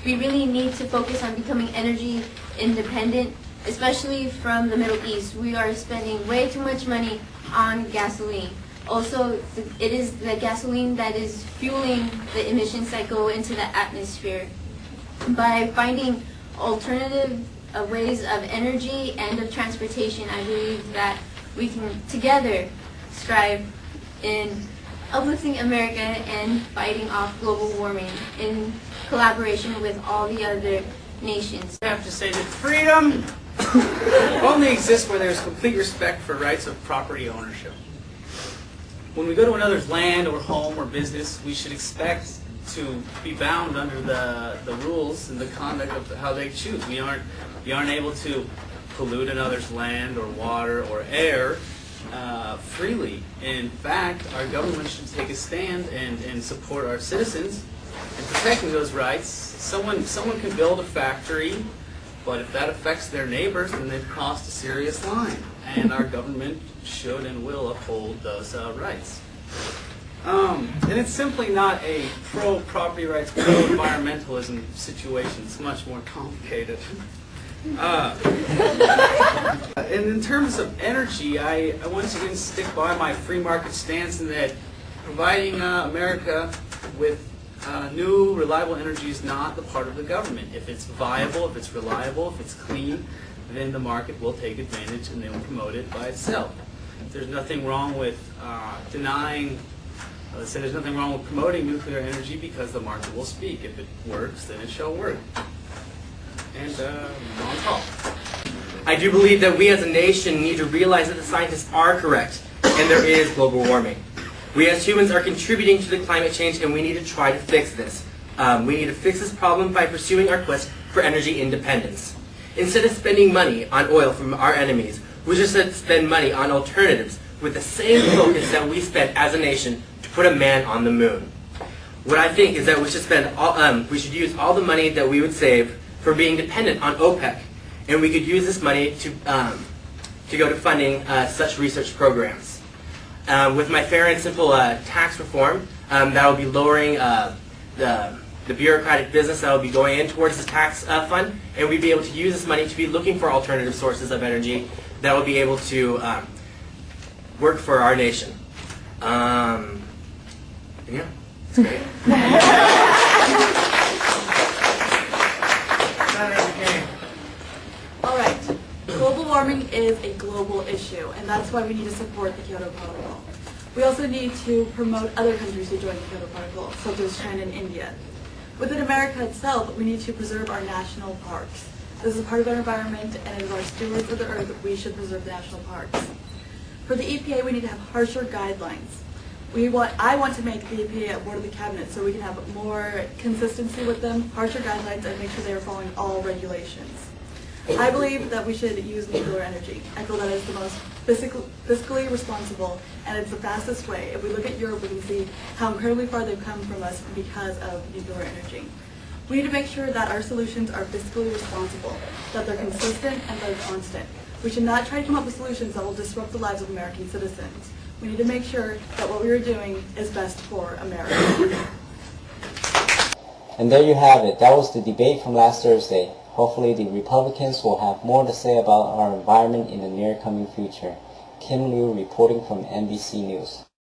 We really need to focus on becoming energy independent, especially from the Middle East. We are spending way too much money on gasoline. Also, it is the gasoline that is fueling the emissions that go into the atmosphere. By finding alternative ways of energy and of transportation, I believe that we can together strive in uplifting America and fighting off global warming in collaboration with all the other nations. I have to say that freedom only exists where there's complete respect for rights of property ownership. When we go to another's land or home or business, we should expect to be bound under the rules and the conduct of how they choose. We aren't able to pollute another's land or water or air freely. In fact, our government should take a stand and support our citizens in protecting those rights. Someone can build a factory, but if that affects their neighbors, then they've crossed a serious line. And our government should and will uphold those rights. And it's simply not a pro-property rights, pro-environmentalism situation. It's much more complicated. And in terms of energy, I once again stick by my free market stance in that providing America with new, reliable energy is not the part of the government. If it's viable, if it's reliable, if it's clean, then the market will take advantage and they will promote it by itself. There's nothing wrong with there's nothing wrong with promoting nuclear energy because the market will speak. If it works, then it shall work. And on top. I do believe that we as a nation need to realize that the scientists are correct and there is global warming. We as humans are contributing to the climate change and we need to try to fix this. We need to fix this problem by pursuing our quest for energy independence. Instead of spending money on oil from our enemies, we should spend money on alternatives with the same focus that we spent as a nation to put a man on the moon. What I think is that we should use all the money that we would save for being dependent on OPEC, and we could use this money to go to funding such research programs. With my fair and simple tax reform, that will be lowering the bureaucratic business that will be going in towards the tax fund, and we'd be able to use this money to be looking for alternative sources of energy that will be able to work for our nation. Yeah, it's great. Alright, global warming is a global issue, and that's why we need to support the Kyoto Protocol. We also need to promote other countries to join the Kyoto Protocol, such as China and India. Within America itself, we need to preserve our national parks. This is part of our environment, and as our stewards of the earth, we should preserve the national parks. For the EPA, we need to have harsher guidelines. I want to make the EPA a board of the cabinet so we can have more consistency with them, harsher guidelines, and make sure they are following all regulations. I believe that we should use nuclear energy. I feel that it's the most fiscally responsible, and it's the fastest way. If we look at Europe, we can see how incredibly far they've come from us because of nuclear energy. We need to make sure that our solutions are fiscally responsible, that they're consistent and they're constant. We should not try to come up with solutions that will disrupt the lives of American citizens. We need to make sure that what we are doing is best for America. And there you have it. That was the debate from last Thursday. Hopefully the Republicans will have more to say about our environment in the near coming future. Kim Liu reporting from NBC News.